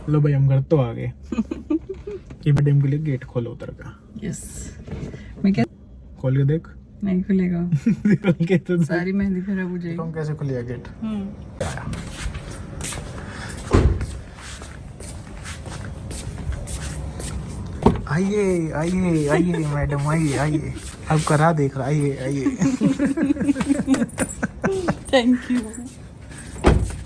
लो भाई हम घर तो आ गए। ये मैडम के लिए गेट खोलो उधर का। यस मैं क्या खोल के देख। नहीं खुलेगा। खोल के तो सारी मेहंदी खराब हो जाएगी। देखो कैसे खुलिया गेट। आइए आइए आइए मैडम आइए आइए। अब करा देख रहा आइए आइए। Thank you.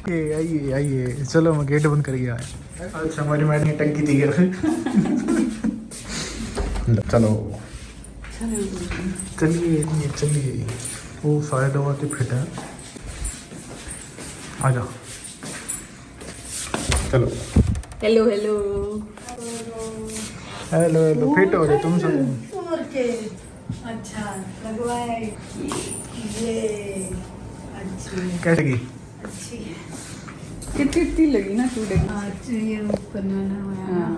आइए आइए चलो मैं गेट बंद कर गया। अच्छा हमारी मैडम ने टंकी दी है। चलो चलिए चलिए। वो सारे दवा के फिट है। आ जाओ चलो। Hello hello hello hello fit हो रहे तुम सब। और के अच्छा लगवाए ये अच्छी कैसे की अच्छी है। कितनी लगी ना टूटे। आज ये बनाना हुआ हाँ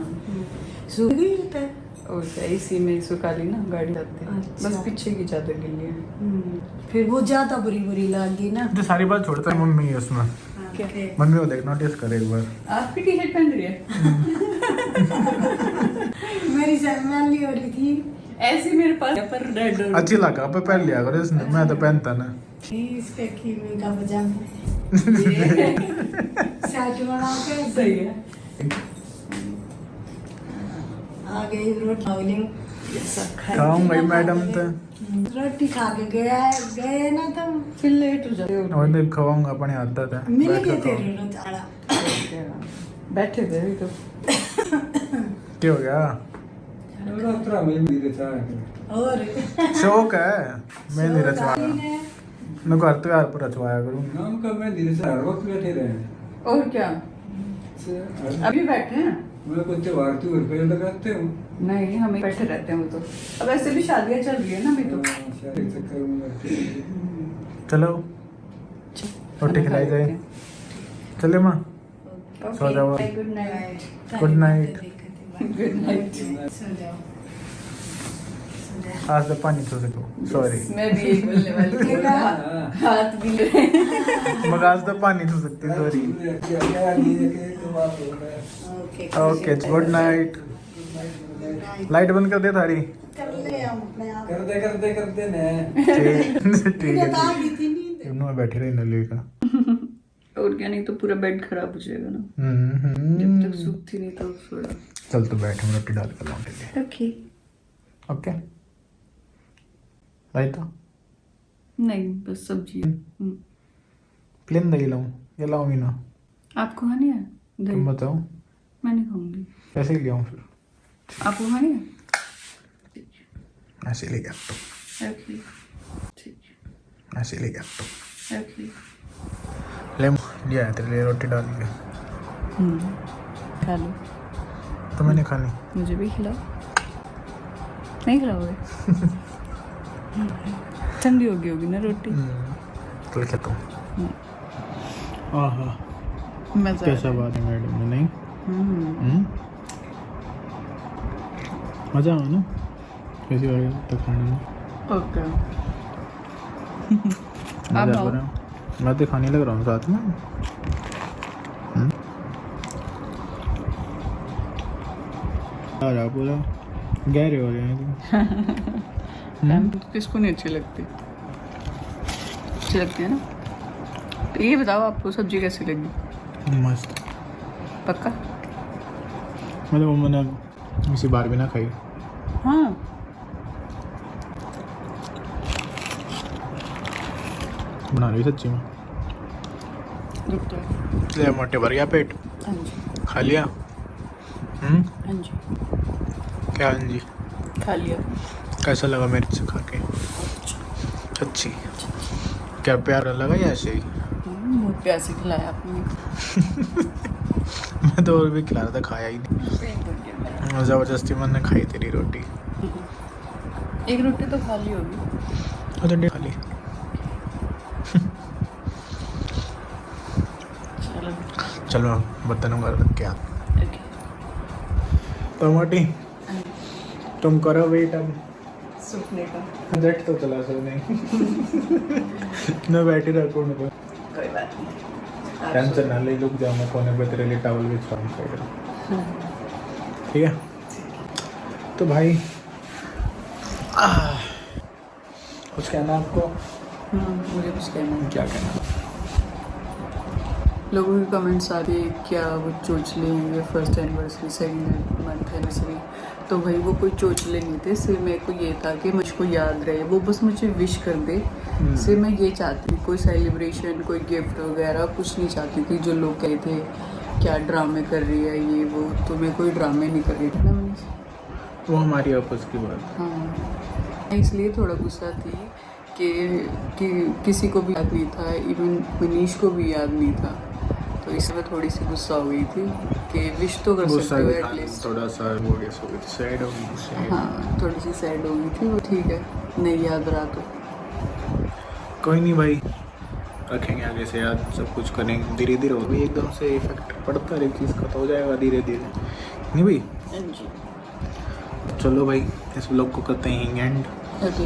सूख गई है। और इसी में सुखा ली ना गाड़ी जाते हैं। अच्छा। बस पीछे की चादर गिल्ली है। फिर वो ज्यादा बुरी बुरी लगी ना। जो सारी बात छोड़ता है मम्मी है उसमें। क्या मम्मी को देख नोटिस करे एक बार। आपकी टी शर्ट पहन रही है। मेरी मैली हो रही थी ऐसी मेरे पास है, पर रेड और अच्छी लगा पे पहन लिया करो इसने। मैं तो पहनता ना। इसके कीमे का पजामा ये शर्ट बना के सही है। आ गई रोटी खाऊंगा ही मैडम तो। रोटी खा के गए ना तुम। फिर लेट हो जाते हो। और नहीं खवाऊंगा अपने आदत है। मिल बैठ गए के थे खाओ। रोटी बैठे थे अभी तो। क्या हो गया। और शौक है मैं नहीं रचवाया। मैं घर तो यार पर रचवाया करूँ। नाम का मैं धीरे से हर वक्त बैठे रहे। और क्या अभी बैठे हैं। मैं कुछ त्योहार त्योहार पे लगाते हूँ। नहीं हम बैठे रहते हैं वो तो। अब ऐसे भी शादियां चल रही है ना अभी तो। शादी चक्कर में बैठे हैं। चलो रोटी खिलाई जाए। चले माँ सो जाओ। Good night. Good night. Good night. सो जाओ आज तो पानी तो सको सॉरी। मैं भी यही बोलने वाली थी। हाथ भी ले। मगर आज तो पानी तो सकती sorry. Okay good night. Light बंद कर दे थारी। कर ले हम अपने आप करते ने ठीक है आ गई थी नींद। इन्हों में बैठी रही नली का। और क्या नहीं तो पूरा बेड खराब हो जाएगा ना जब तक सूखती नहीं तो थोड़ा। चल तो बैठ मैं रोटी डाल कर लाऊं तेरे ओके लिए। ओके रायता नहीं बस सब्जी है। प्लेन दही लाऊं या लाऊं ही ना। आपको खानी है तुम दही? बताओ मैं नहीं खाऊंगी। कैसे ले आऊं फिर। आपको खानी है? ऐसे ले गया तो ओके ठीक ऐसे ले गया तो ओके। ले लिया है तेरे लिए रोटी डाल के। खा लो। तो मैंने खानी। मुझे भी खिलाओ। नहीं खिलाओगे? ठंडी हो गई होगी ना रोटी। चल खाता हूँ। आहा मजा कैसा बात है मैडम ने नहीं। मजा आया ना कैसी हो रही है तो खाने में। ओके मजा आ रहा है। मैं तो खाने लग रहा हूँ साथ में। आ रहा पूरा गहरे हो रहे हैं। किसको नहीं अच्छी लगती? अच्छी लगती है ना। तो ये बताओ आपको सब्जी कैसी लगी? मस्त। पक्का? मतलब वो मैंने किसी बार भी ना खाई। हाँ बना रही सच्ची में। रुक तो। ले मोटे भर गया पेट। हाँ जी खा लिया। हाँ जी क्या हाँ जी खा लिया। कैसा लगा मेरे से खा के। अच्छी क्या प्यारा लगा या ऐसे ही। बहुत प्यार से खिलाया आपने। मैं तो और भी खिला रहा था खाया ही नहीं। जबरदस्ती मैंने खाई तेरी रोटी। एक रोटी तो खा ली होगी। अच्छा डे खा ली। चलो चलो बर्तनों का रख के आ। ओके। टमाटी तुम करो वेट अब। सूखने का जट तो चला सो नहीं। मैं बैठे रखो उनको। कोई बात नहीं। टेंशन ना ले, रुक जाओ, मैं कोने पे तेरे लिए टॉवल बिछाऊं साइड। ठीक है, तो भाई कुछ कहना है आपको? मुझे कुछ कहना है। क्या कहना? लोगों के कमेंट्स आ रहे हैं क्या वो चोचले हैं, first anniversary, second month anniversary. तो भाई वो कोई चोचले नहीं थे, सिर्फ मेरे को ये था कि मुझको याद रहे, वो बस मुझे विश कर दे। सिर्फ मैं ये चाहती थी, कोई सेलिब्रेशन, कोई गिफ्ट वगैरह कुछ नहीं चाहती थी। जो लोग कहे थे क्या ड्रामे कर रही है ये वो, तो मैं कोई ड्रामे नहीं कर रही थी ना मनीष। वो हमारी आपस की बात। हाँ, इसलिए थोड़ा गुस्सा थी कि किसी को भी याद नहीं था, इवन मनीष को भी याद नहीं था। तो इसमें थोड़ी सी गुस्सा हो गई थी कि विश तो कर सकते हो एटलीस्ट। थोड़ा सा वो गेस हो गई थी, सैड हो गई थी। हाँ, थोड़ी सी सैड हो गई थी, वो ठीक है, नहीं याद रहा तो कोई नहीं भाई, रखेंगे आगे से याद, सब कुछ करेंगे धीरे धीरे। होगी एकदम से इफेक्ट पड़ता है चीज़ का, तो हो जाएगा धीरे धीरे। नहीं भाई, जी। चलो भाई, इस ब्लॉग को करते हैं एंड। ओके।